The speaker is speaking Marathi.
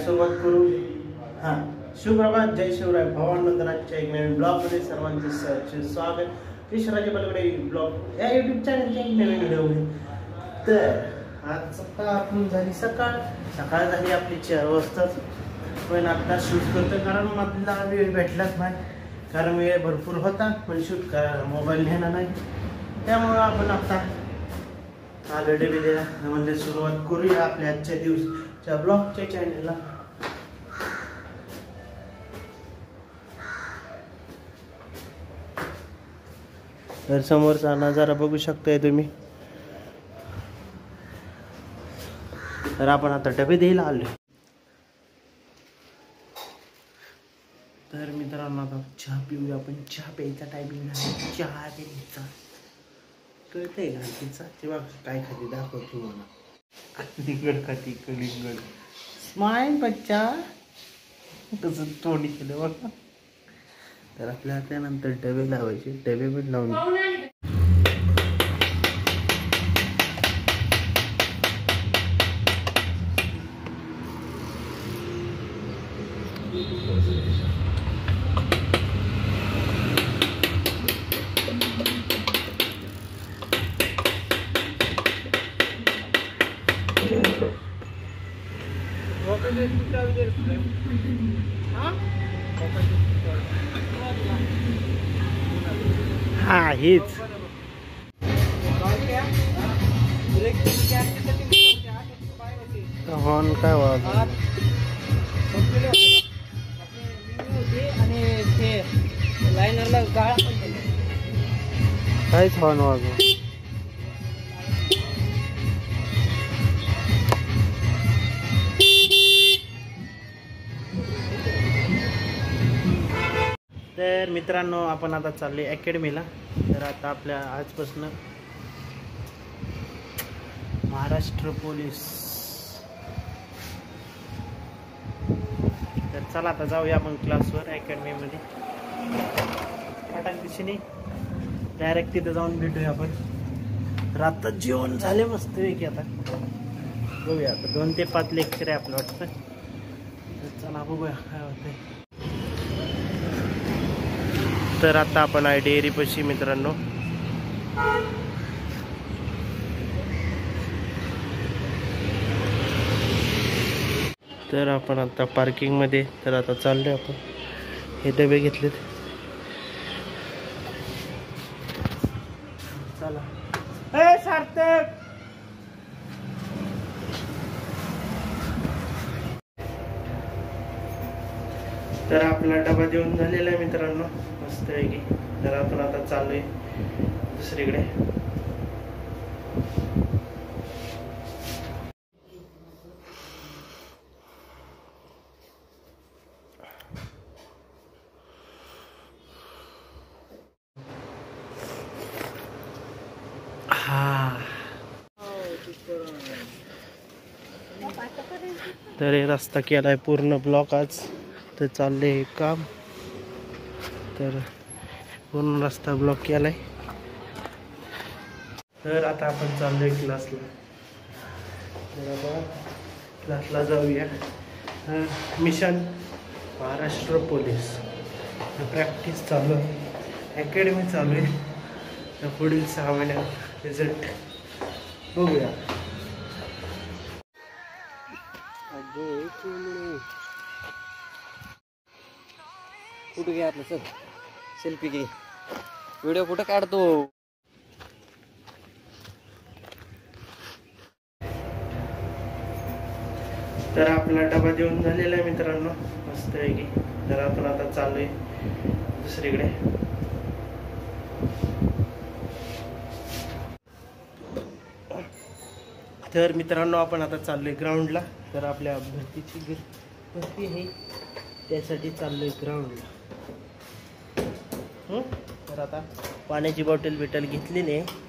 सुरुवात करू. हां, सुप्रभात, जय शिवराय भावांनंदनाच्या एक नवीन ब्लॉगमध्ये सर्वांचे सहर्ष स्वागत. कृष्णाजी पलकडे ब्लॉग या यूट्यूब चॅनलच्या एक नवीन व्हिडिओमध्ये. तर आज सकाळ आपण झाली सकाळ झाली आपली 4 वाजता. पण आता शूट करतो कारण मधला वेळ भेटलाच नाही, कारण वेळ भरपूर होता पण शूट करायला मोबाईल नेला नाही. त्यामुळं आपण आता आलो डबेला म्हणजे सुरुवात करूया आपल्या आजच्या दिवसच्या ब्लॉगच्या चॅनलला. तर समोरचा नजारा बघू शकताय तुम्ही. तर आपण आता डबे द्यायला आलो. तर मित्रांनो आता चहा पिऊया आपण. चहा प्यायचा टायमिंग नाही, चहा प्यायचा कळतंय का तिचा तेव्हा काय खाती दाखवतो मला. कलिंगड खाती, कलिंगड. स्माईल बच्चा कसं तोंडी केलं बघा. तर आपल्याला त्यानंतर डबे लावायचे, डबे पण लावून हा हेच हॉर्न काय वाजत आणि ते लायनरला गाळा पण काहीच हॉर्न वाजत. तर मित्रांनो आपण आता चाललोय अकॅडमीला. तर आता आपल्या आजपासून महाराष्ट्र पोलीस. तर चला आता जाऊया आपण क्लासवर अकॅडमीमध्ये. दिशेने डायरेक्ट तिथं जाऊन भेटूया आपण. तर आता जेवण झाले मस्त की आता बघूया. आता 2 ते 5 लेक्चर आहे आपलं वाटतं. तर चला बघूया काय होतंय. तर आता आपण आहे डेअरीपाशी मित्रांनो. तर आपण आता पार्किंगमध्ये. तर आता चाललोय आपण. हे डबे घेतलेत. चला ए सार्थक. तर आपला डबा देऊन झालेला आहे मित्रांनो मस्त आहे की. तर आपण आता चाललोय दुसरीकडे. तर हे रस्ता केलाय पूर्ण ब्लॉक आज. तर चाललंय हे काम. तर पूर्ण रस्ता ब्लॉक केलाय. तर आता आपण चाललोय क्लासला. तर आता क्लासला जाऊया. मिशन महाराष्ट्र पोलीस प्रॅक्टिस चालू आहे, अकॅडमी चालू आहे. तर पुढील 6 महिन्यात रिझल्ट बघूया. कुठे घे आपलं सर सेल्फी घे. व्हिडिओ कुठं काढतो. तर आपला डबा देऊन झालेला आहे मित्रांनो मस्त आहे की. तर आपण आता चाललोय दुसरीकडे. तर मित्रांनो आपण आता चाललोय ग्राउंडला. तर आपल्या भरतीची भरती आहे त्यासाठी चाललोय ग्राउंडला. तर आता पाण्याची बॉटल घेतलेली आहे.